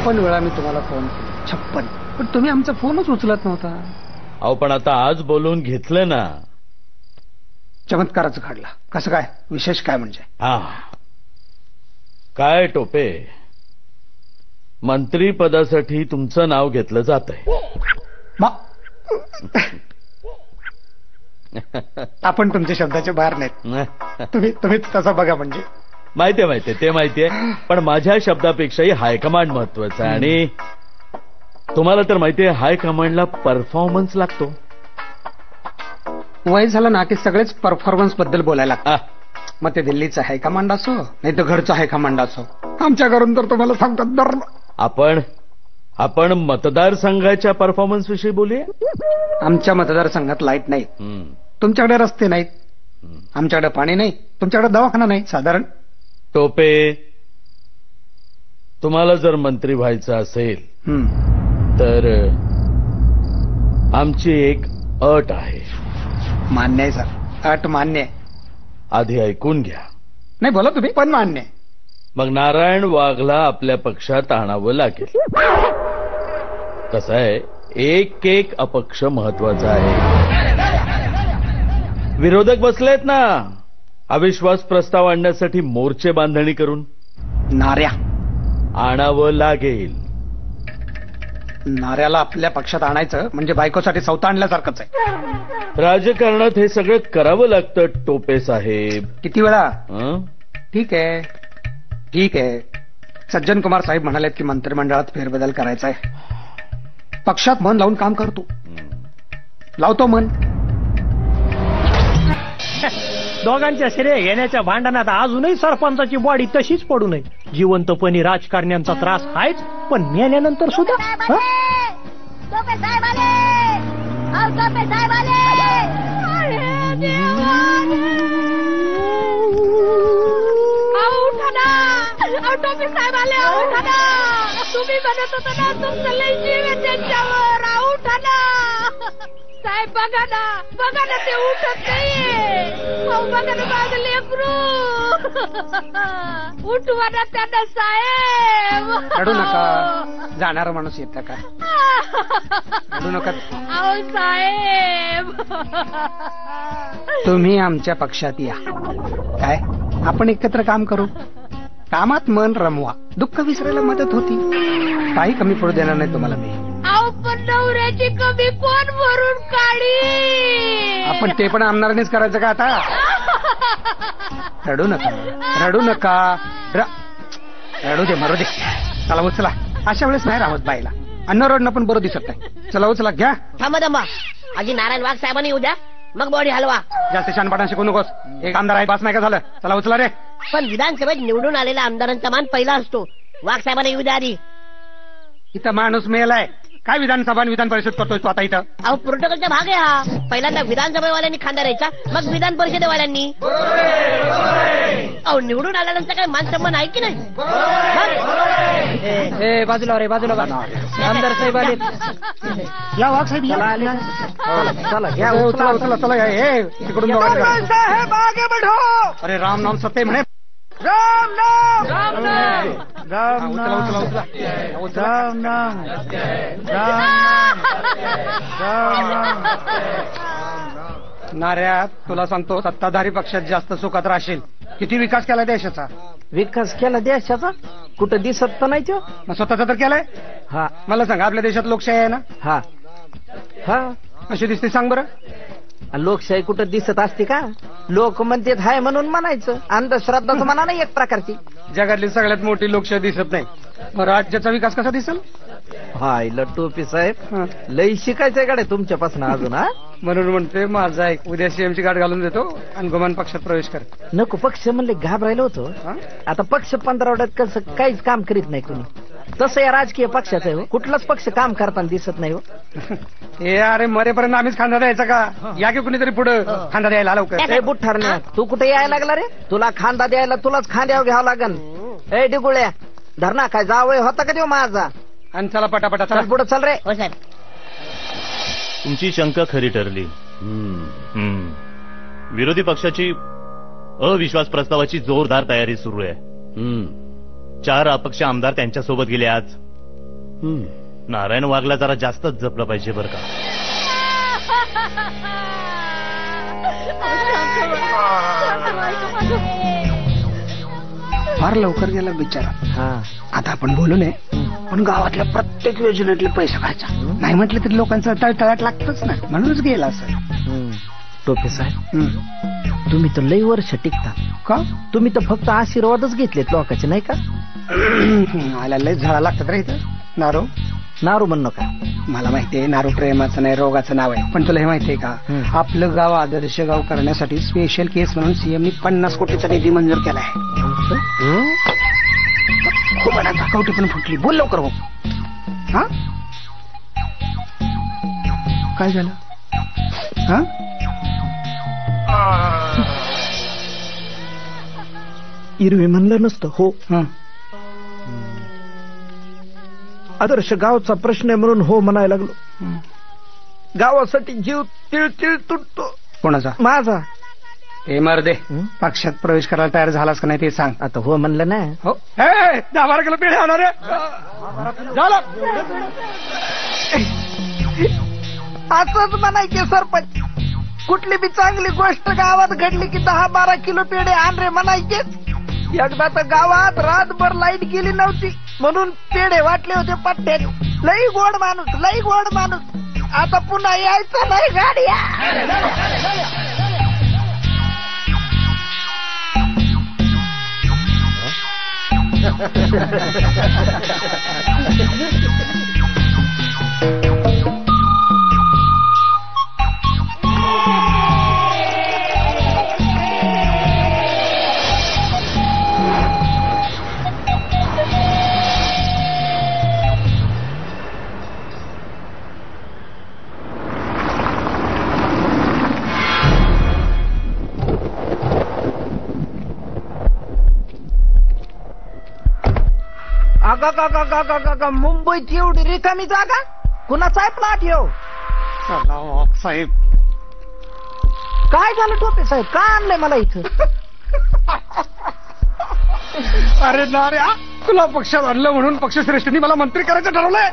56 वेळा मी तुम्हाला फोन केला, 56, पण तुम्ही आमचा फोनच उचलत नव्हता. अहो पण आता आज बोलवून घेतलं ना. चमत्काराचं काढला. कसं काय, विशेष काय म्हणजे? हा काय टोपे, मंत्रीपदासाठी तुमचं नाव घेतलं जातंय. आपण तुमच्या शब्दाच्या बाहेर नाहीत. तुम्ही तसं बघा म्हणजे. माहितीये ते माहितीये, पण माझ्या शब्दापेक्षाही हायकमांड महत्वाचं आहे. आणि तुम्हाला तर माहितीये हायकमांडला परफॉर्मन्स लागतो. वय झालं ना की सगळेच परफॉर्मन्स बद्दल बोलायला लागतात. मग ते दिल्लीचा हायकमांड असो नाही तर घरचा हायकमांड असो. आमच्या घरून तर तुम्हाला सांगतात दर. आपण मतदारसंघाच्या परफॉर्मन्स विषयी बोलूया. आमच्या मतदारसंघात लाईट नाहीत, तुमच्याकडे रस्ते नाहीत, आमच्याकडे पाणी नाही, तुमच्याकडे दवाखाना नाही. साधारण टोपे, तुम्हाला जर मंत्री व्हायचं असेल तर आमची एक अट आहे. मान्य आहे सर, अट मान्य आहे. आधी ऐकून घ्या. नाही बोला तुम्ही, पण मान्य आहे. मग नारायण वाघला आपल्या पक्षात आणावं लागेल. कसं आहे, एक अपक्ष महत्वाचा आहे. विरोधक बसलेत ना अविश्वास प्रस्ताव आणण्यासाठी मोर्चे बांधणी करून. नाऱ्या आणावं लागेल. नाऱ्याला आपल्या पक्षात आणायचं म्हणजे बायकोसाठी सौता आणल्यासारखंच आहे. राजकारणात हे सगळं करावं लागतं टोपे साहेब. किती वेळा? ठीक आहे. सज्जन कुमार साहेब म्हणालेत की मंत्रिमंडळात फेरबदल करायचा आहे. पक्षात मन लावून काम करतो, लावतो मन. दोघांच्या श्रेय घेण्याच्या भांडणात अजूनही सरपंचाची बॉडी तशीच पडू नये. जिवंतपणी राजकारण्यांचा त्रास आहेच, पण मेल्यानंतर सुद्धा. टोपे साहेब आले, उठा ना. तुम्ही म्हणत होता ना तुमचं लय जीव आहे त्यांच्यावर. उठा ना साहेब, बघा ना ते उठत नाहीये. बघा ना माझं लेकरू. उठवा ना त्यांना साहेब. रडू नका, जाणारा माणूस येतं का? रडू नका. अहो साहेब, तुम्ही आमच्या पक्षात या. काय, आपण एकत्र काम करू. कामात मन रमवा, दुःख विसरायला मदत होती. काही कमी पडू देणार नाही तुम्हाला मी. अहो पण नवऱ्याची कमी कोण भरून काढी? आपण ते पण आमदारांनीच करायचं का आता? रडू नका. रडू दे, मरू दे. चला उचला. अशा वेळेस नाही राहत बाईला. अन्न रडणं पण बरं दिसत नाही. चला उचला, घ्या. थांबा आधी नारायण वाघ साहेबांनी येऊ द्या, मग बॉडी हलवा. जास्त शानपाटान शिकू नकोस. एक आमदार आहे, पास नाही का झालं? चला उचला रे. पण विधानसभेत निवडून आलेला आमदारांचा मान पहिला असतो. वाघ साहेबांना येऊ द्या आधी. इथं माणूस मेलाय. काय विधानसभा आणि विधान परिषद करतोय तू आता इथं? अहो प्रोटोकॉलचा भाग आहे हा. पहिल्यांदा विधानसभेवाल्यांनी खांदा द्यायचा, मग विधान परिषदेवाल्यांनी. अहो निवडून आल्यानंतर काय मान सन्मान आहे की नाही? बाजूला आमदार साहेब आले. या वाघ साहेब, चला घ्या. चला तिकडून. अरे राम नाम सत्य म्हणे. राम नाऱ्या, तुला सांगतो, सत्ताधारी पक्षात जास्त सुखात राहशील. किती विकास केला देशाचा? विकास केला देशाचा? कुठं दिसत तर नाही तो. मग स्वतःचा तर केलाय. हा, मला सांग, आपल्या देशात लोकशाही आहे ना? हा, अशी दिसते, सांग बरं. लोकशाही कुठं दिसत असते का? लोक म्हणते हाय म्हणून म्हणायचं. अंधश्रद्धाच म्हणा नाही एक प्रकारची. जगातली सगळ्यात मोठी लोकशाही दिसत नाही, राज्याचा विकास कसा दिसेल? हाय टोपी साहेब, लई शिकायचंय गाड्या तुमच्यापासून अजून. म्हणून म्हणते माझा एक उद्या सीएमची गाठ घालून देतो आणि गुमान पक्षात प्रवेश कर. नको, पक्ष म्हणले घाबरायला होतो. आता पक्ष 15 वर्षात कसं काहीच काम करीत नाही कोणी. तसं या राजकीय पक्षाचं आहे. कुठलाच पक्ष काम करताना दिसत नाही. हे अरे मरेपर्यंत आम्हीच खांदा द्यायचा का? या की कुणीतरी पुढे खांदा द्यायला लवकर. बुठ्ठारण्या, तू कुठे यायला लागला रे? तुला खांदा द्यायला तुलाच खांद्यावर घ्यावं लागन. ए डिगुळ्या, धरणा काय जावय होता का देऊ माझा? आणि चला पटापटा, चला पुढे चल रे. हो साहेब, तुमची शंका खरी ठरली. विरोधी पक्षाची अविश्वास प्रस्तावाची जोरदार तयारी सुरू आहे. 4 अपक्ष आमदार त्यांच्यासोबत गेले आज. नारायण वाघला जरा जास्तच जपलं पाहिजे बरं का. फार लवकर गेला बिचारा. आता आपण बोलू नये, पण गावातल्या प्रत्येक योजनेतले पैसे खायचा नाही म्हटलं तरी लोकांचं तळतळाट लागतच ना, म्हणूनच गेला असं. टोपे साहेब, तुम्ही तर लई वर्ष टिकता का? तुम्ही तर फक्त आशीर्वादच घेतलेत लोकांचे, नाही का? आला लय झाडा लागतात रे इथं. नारो नारू म्हणणं का? मला माहितीये नारो प्रेमाचं नाही रोगाचं नाव आहे, पण तुला हे माहितीये का, आपलं गाव आदर्श गाव करण्यासाठी स्पेशल केस म्हणून सीएमनी 50 कोटीचा निधी मंजूर केलाय. खूप कवटी पण फुटली. बोल लवकर हो. हा काय झालं? हा इरवी म्हणलं नसतं हो. आदर्श गावचा प्रश्न आहे म्हणून हो म्हणायला लागलो. गावासाठी जीव तिळतिळ तुटतो. कोणाचा? माझा. हे मर्दे, पक्षात प्रवेश करायला तयार झालास का नाही ते सांग. आता हो म्हणलं ना. हो 10-12 किलो पेढे होणार झालं. असंच म्हणायचे सरपंच. कुठली बी चांगली गोष्ट गावात घडली की 10-12 किलो पेढे आण रे म्हणायचे. एकदा तर गावात रातभर लाईट गेली नव्हती म्हणून पेढे वाटले होते पट्ट्याने. लई गोड माणूस, लई गोड माणूस. आता पुन्हा यायचं नाही गाड्या. मुंबईची एवढी रिकामी जागा कुणाचा आहे प्लॉट येऊ? साहेब काय झालं टोपे साहेब? का आणलंय मला इथं? अरे नाऱ्या, तुला पक्षात आणलं म्हणून पक्षश्रेष्ठींनी मला मंत्री करायचं ठरवलंय.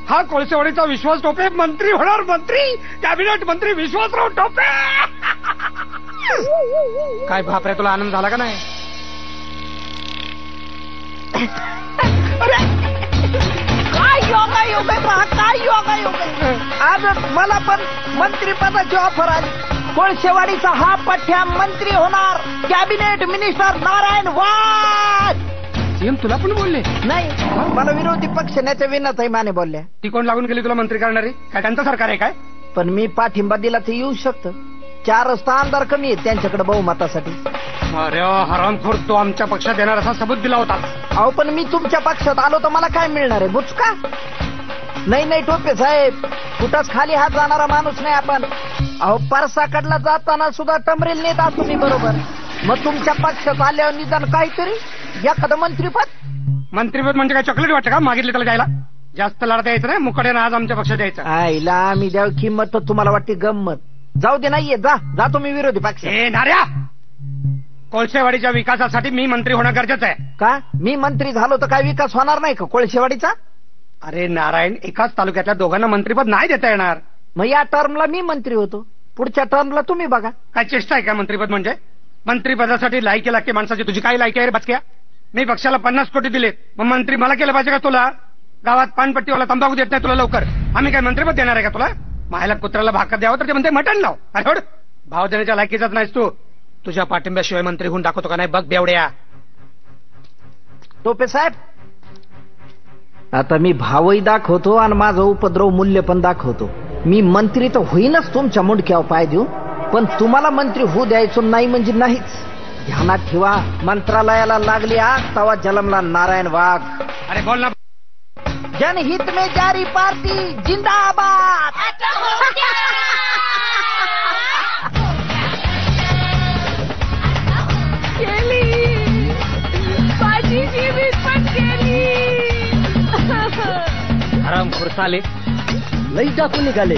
हा कोळसेवाडीचा विश्वास टोपे मंत्री होणार. मंत्री, कॅबिनेट मंत्री विश्वासराव टोपे. काय बापरे, तुला आनंद झाला का नाही? काय योगा योग आहे पहा, काय योगा योग आहे. आज मला पण मंत्रीपदाची ऑफर आली. कोळसेवाडीचा हा पठ्या मंत्री होणार. कॅबिनेट मिनिस्टर नारायण वाघ. सीएम तुला पण बोलले? नाही, मला विरोधी पक्ष नेते विनाताई माने बोलल्या. ती कोण लागून गेली तुला मंत्री करणारी? काय त्यांचं सरकार आहे काय? पण मी पाठिंबा दिला तर येऊ शकतं. 4 आमदार कमी आहेत त्यांच्याकडे बहुमतासाठी. अरे हरामखोर, तो आमच्या पक्षात येणार असा सबूत दिला होता. अहो पण मी तुमच्या पक्षात आलो तर मला काय मिळणार आहे? बुचका? नाही टोपे साहेब, कुठंच खाली हात जाणारा माणूस नाही आपण. अहो परसाकडला जाताना सुद्धा टमरेल नेत असतो मी बरोबर. मग तुमच्या पक्षात आल्यावर निदान काहीतरी एखादं मंत्रीपद. मंत्रीपद म्हणजे काय चॉकलेट वाटतं का मागितले त्याला द्यायला? जास्त लढता यायचं नाही, मुकड्यानं आज आमच्या पक्षात यायचं. आईला आम्ही द्याव किंमत तर तुम्हाला वाटते गंमत. जाऊ दे, नाहीये जा तुम्ही विरोधी पक्ष. नाऱ्या, कोळसेवाडीच्या विकासासाठी मी मंत्री होणं गरजेचं आहे. का? मी मंत्री झालो तर काय विकास होणार नाही का कोळसेवाडीचा? अरे नारायण, एकाच तालुक्यातल्या दोघांना मंत्रीपद नाही देता येणार. मग या टर्मला मी मंत्री होतो, पुढच्या टर्मला तुम्ही बघा. काय चेष्टा आहे का मंत्रीपद म्हणजे? मंत्रीपदासाठी लायकी लागते माणसाची. तुझी काय लायकी आहे रे बचक्या? मी पक्षाला 50 कोटी दिलेत, मग मंत्री मला केलं पाहिजे का तुला? गावात पानपट्टीवाला तंबाखू देत नाही तुला लवकर, आम्ही काय मंत्रीपद देणार आहे का तुला? मायला कुत्र्याला भाकर द्यावं तर ते म्हणते मटण लाव. अरे भाव देण्याच्या लायकीचाच नाहीस तू. तुझ्या पाठिंब्याशिवाय मंत्री होऊन दाखवतो का नाही बघ बेवड्या. टोपे साहेब, आता मी भावही दाखवतो आणि माझं उपद्रव मूल्य पण दाखवतो. मी मंत्री तर होईनच तुमच्या मुंडक्यावर पाय देऊ, पण तुम्हाला मंत्री होऊ द्यायचो नाही म्हणजे नाहीच. ध्यानात ठेवा, मंत्रालयाला लागली आग तवा जलमला नारायण वाघ. अरे बोल ना. जनहित में जारी पार्टी जिंदाबाद. केली माझी जीवित पण केली. आरामखोर साले लई टाकून निघाले.